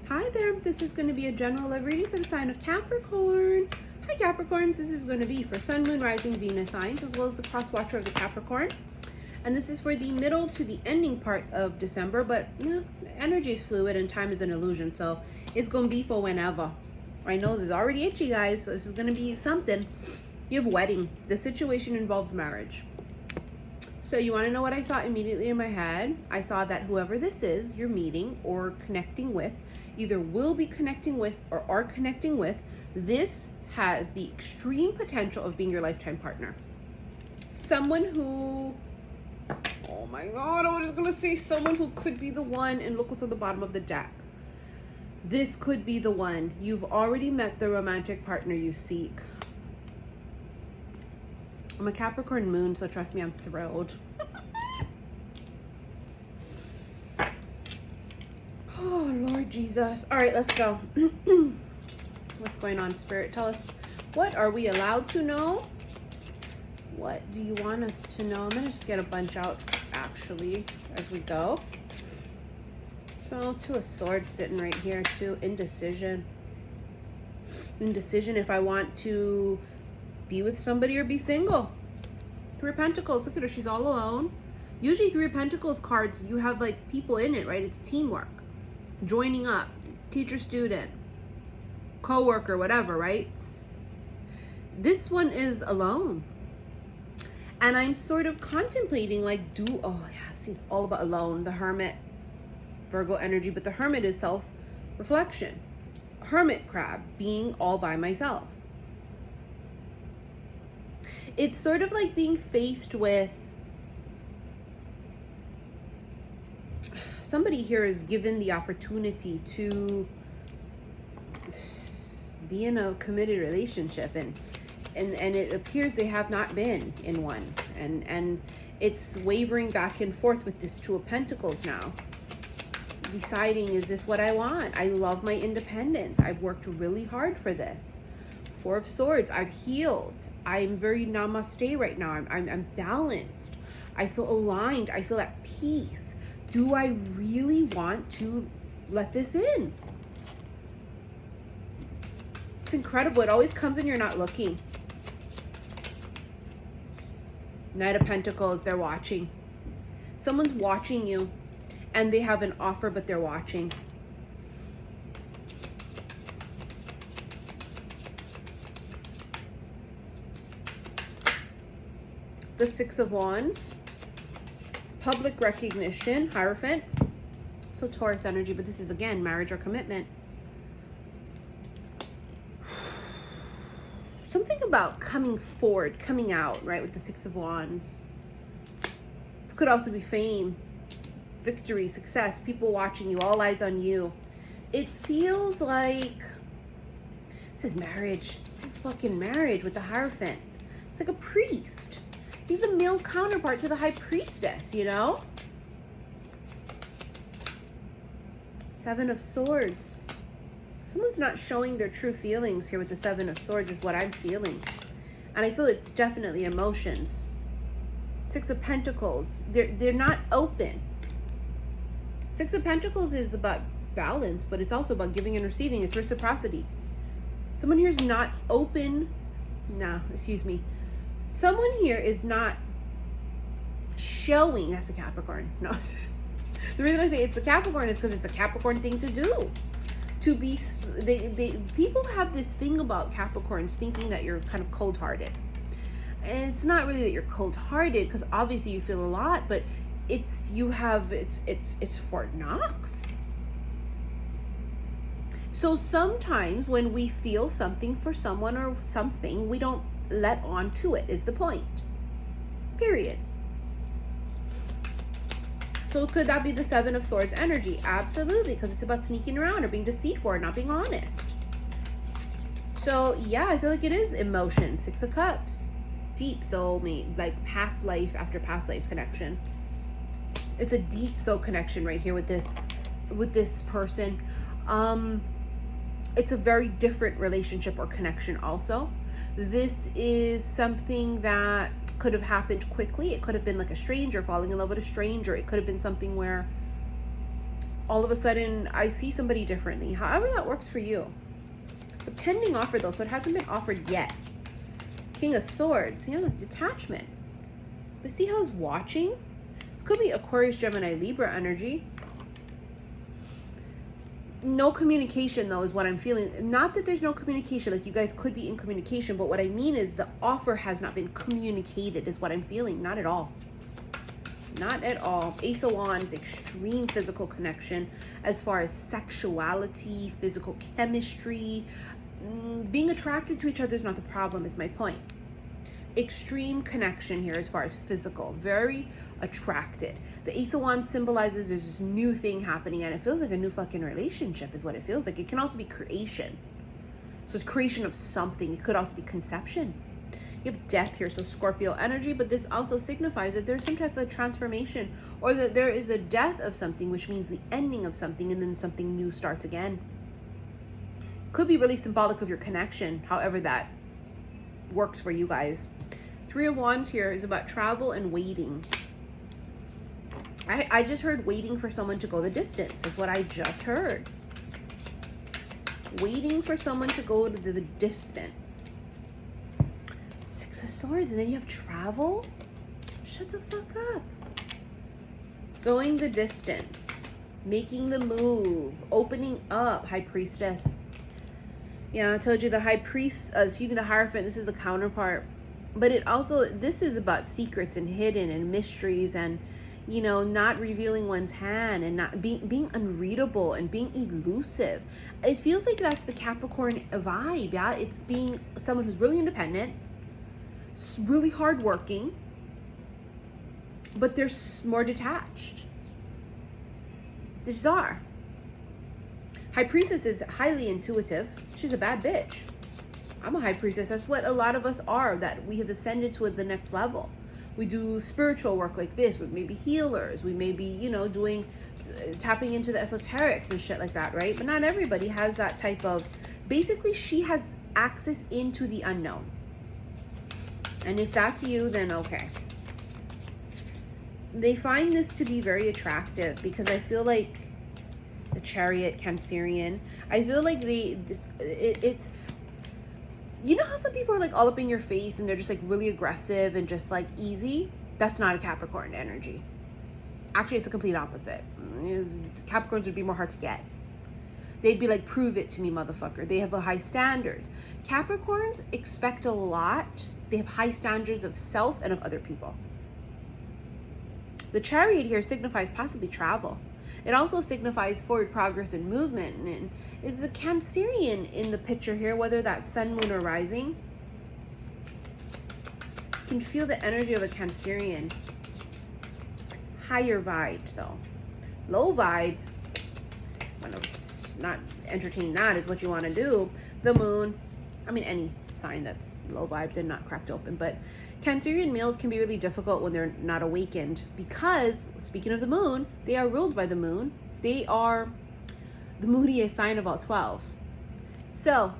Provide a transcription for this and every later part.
Hi there, this is going to be a general love reading for the sign of Capricorn. Hi Capricorns, this is going to be for Sun, Moon, Rising, Venus signs, as well as the cross watcher of the Capricorn. And this is for the middle to the ending part of December, but energy is fluid and time is an illusion, so it's going to be for whenever. I know this is already itchy, guys, so this is going to be something. You have wedding. The situation involves marriage. So you want to know what I saw immediately in my head? I saw that whoever this is you're meeting or connecting with, either will be connecting with or are connecting with, this has the extreme potential of being your lifetime partner. Someone who, oh my God, I was just going to say someone who could be the one, and look what's on the bottom of the deck. This could be the one. You've already met the romantic partner you seek. I'm a Capricorn moon, so trust me, I'm thrilled. Oh, Lord Jesus. All right, let's go. What's going on, Spirit? Tell us, what are we allowed to know? What do you want us to know? I'm going to just get a bunch out, actually, as we go. So, Two of Swords sitting right here, too. Indecision. Indecision if I want to be with somebody or be single. Three of Pentacles, look at her, she's all alone. Usually Three of Pentacles cards, you have like people in it, right? It's teamwork, joining up, teacher, student, co-worker, whatever, right? This one is alone. And I'm sort of contemplating like, oh yeah, see, it's all about alone. The Hermit, Virgo energy, but the Hermit is self-reflection. Hermit crab, being all by myself. It's sort of like being faced with, somebody here is given the opportunity to be in a committed relationship, and it appears they have not been in one, and it's wavering back and forth with this Two of Pentacles now, deciding, is this what I want? I love my independence. I've worked really hard for this. Four of Swords, I've healed. I'm very namaste right now. I'm balanced. I feel aligned. I feel at peace. Do I really want to let this in? It's incredible. It always comes when you're not looking. Knight of Pentacles, they're watching. Someone's watching you, and they have an offer, but they're watching. The Six of Wands, public recognition, Hierophant. So Taurus energy, but this is again marriage or commitment. Something about coming forward, coming out, right, with the Six of Wands. This could also be fame, victory, success, people watching you, all eyes on you. It feels like this is marriage. This is fucking marriage with the Hierophant. It's like a priest. He's the male counterpart to the High Priestess, you know? Seven of Swords. Someone's not showing their true feelings here with the Seven of Swords is what I'm feeling. And I feel it's definitely emotions. Six of Pentacles. They're not open. Six of Pentacles is about balance, but it's also about giving and receiving. It's reciprocity. Someone here is not open. Someone here is not showing, that's a Capricorn. No, the reason I say it's the Capricorn is because it's a Capricorn thing to do. To be, people have this thing about Capricorns thinking that you're kind of cold-hearted. And it's not really that you're cold-hearted, because obviously you feel a lot, but it's Fort Knox. So sometimes when we feel something for someone or something, we don't let on to it, is the point. Period. So could that be the Seven of Swords energy? Absolutely, because it's about sneaking around or being deceitful or not being honest. So yeah, I feel like it is emotion. Six of Cups. Deep soulmate, like past life after past life connection. It's a deep soul connection right here with this person. It's a very different relationship or connection also. This is something that could have happened quickly. It could have been like a stranger falling in love with a stranger. It could have been something where all of a sudden I see somebody differently. However that works for you. It's a pending offer though, so it hasn't been offered yet. King of Swords, you know, detachment. But see how it's watching? This could be Aquarius, Gemini, Libra energy. No communication though is what I'm feeling. Not that there's no communication, like you guys could be in communication, but what I mean is the offer has not been communicated is what I'm feeling. Not at all. Not at all. Ace of Wands, extreme physical connection as far as sexuality, physical chemistry. Being attracted to each other is not the problem, is my point. Extreme connection here as far as physical. Very attracted. The Ace of Wands symbolizes there's this new thing happening, and it feels like a new fucking relationship is what it feels like. It can also be creation. So it's creation of something. It could also be conception. You have death here, so Scorpio energy, but this also signifies that there's some type of transformation, or that there is a death of something, which means the ending of something, and then something new starts again. Could be really symbolic of your connection, however that works for you guys. Three of Wands here is about travel and waiting. I just heard waiting for someone to go the distance is what I just heard. Waiting for someone to go to the distance. Six of Swords, and then you have travel? Shut the fuck up. Going the distance. Making the move. Opening up. High Priestess. Yeah, I told you the High Priest, the Hierophant, this is the counterpart. But it also, this is about secrets and hidden and mysteries and, you know, not revealing one's hand and not being unreadable and being elusive. It feels like that's the Capricorn vibe, yeah? It's being someone who's really independent, really hardworking, but they're more detached. They just are. High Priestess is highly intuitive. She's a bad bitch. I'm a High Priestess. That's what a lot of us are, that we have ascended to the next level. We do spiritual work like this. We may be healers. We may be, you know, tapping into the esoterics and shit like that, right? But not everybody has that type of, basically she has access into the unknown. And if that's you, then okay. They find this to be very attractive because I feel like the Chariot, Cancerian, I feel like it's, you know how some people are like all up in your face and they're just like really aggressive and just like easy? That's not a Capricorn energy. Actually, it's the complete opposite. Capricorns would be more hard to get. They'd be like, prove it to me, motherfucker. They have a high standards. Capricorns expect a lot. They have high standards of self and of other people. The Chariot here signifies possibly travel. It also signifies forward progress and movement. And is a Cancerian in the picture here, whether that's sun, moon, or rising. You can feel the energy of a Cancerian. Higher vibes, though. Low vibes, not entertain that is what you want to do. The moon, I mean, any sign that's low vibes and not cracked open, but Cancerian males can be really difficult when they're not awakened because, speaking of the moon, they are ruled by the moon. They are the moodiest sign of all 12. So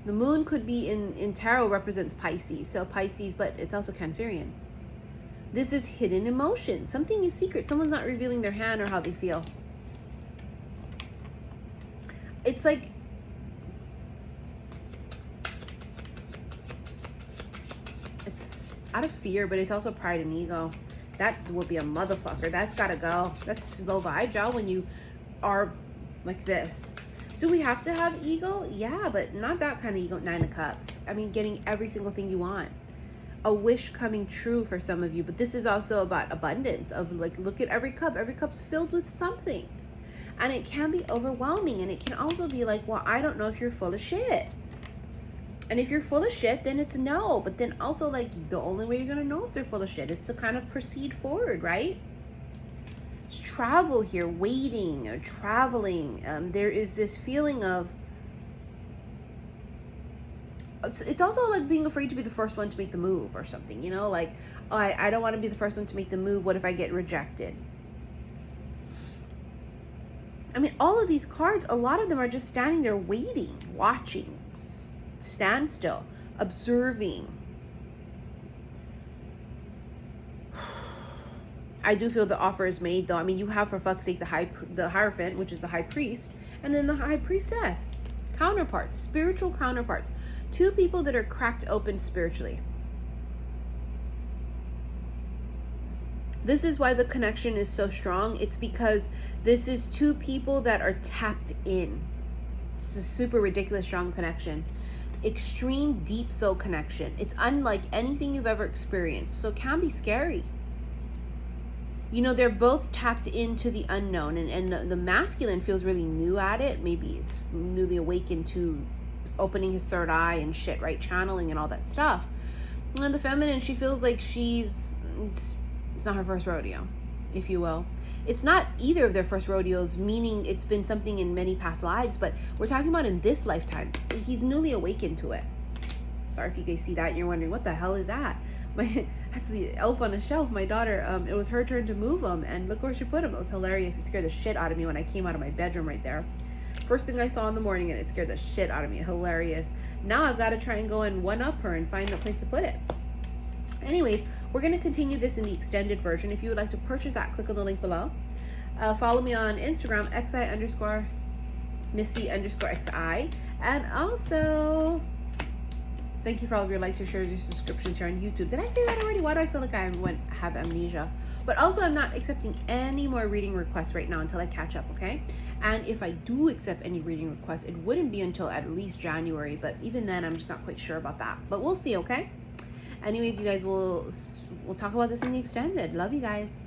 the moon could be in tarot represents Pisces. So Pisces, but it's also Cancerian. This is hidden emotion. Something is secret. Someone's not revealing their hand or how they feel. It's like, it's out of fear, but it's also pride and ego. That will be a motherfucker. That's gotta go. That's low vibe, y'all, when you are like this. Do we have to have ego? Yeah, but not that kind of ego. 9 of Cups. I mean, getting every single thing you want. A wish coming true for some of you. But this is also about abundance of like, look at every cup. Every cup's filled with something. And it can be overwhelming. And it can also be like, well, I don't know if you're full of shit. And if you're full of shit, then it's no. But then also, like, the only way you're going to know if they're full of shit is to kind of proceed forward, right? It's travel here, waiting or traveling. There is this feeling of, it's also like being afraid to be the first one to make the move or something, you know? Like, oh, I don't want to be the first one to make the move. What if I get rejected? I mean, all of these cards, a lot of them are just standing there waiting, watching, standstill, observing. I do feel the offer is made, though. I mean, you have, for fuck's sake, the Hierophant, which is the high priest, and then the high priestess. Counterparts, spiritual counterparts. Two people that are cracked open spiritually. This is why the connection is so strong. It's because this is two people that are tapped in. It's a super ridiculous strong connection. Extreme deep soul connection. It's unlike anything you've ever experienced. So it can be scary. You know, they're both tapped into the unknown, and the masculine feels really new at it. Maybe it's newly awakened to opening his third eye and shit, right? Channeling and all that stuff. And the feminine, she feels like it's not her first rodeo, if you will. It's not either of their first rodeos, meaning it's been something in many past lives, but we're talking about in this lifetime. He's newly awakened to it. Sorry if you guys see that and you're wondering, what the hell is that? That's the elf on a shelf. My daughter, it was her turn to move him, and look where she put him. It was hilarious. It scared the shit out of me when I came out of my bedroom right there. First thing I saw in the morning, and it scared the shit out of me. Hilarious. Now I've got to try and go and one-up her and find a place to put it. Anyways, we're going to continue this in the extended version. If you would like to purchase that, click on the link below. Follow me on Instagram, xi_Missy_xi. And also, thank you for all of your likes, your shares, your subscriptions here on YouTube. Did I say that already? Why do I feel like I have amnesia? But also, I'm not accepting any more reading requests right now until I catch up, okay? And if I do accept any reading requests, it wouldn't be until at least January. But even then, I'm just not quite sure about that. But we'll see, okay? Anyways, you guys, we'll talk about this in the extended. Love you guys.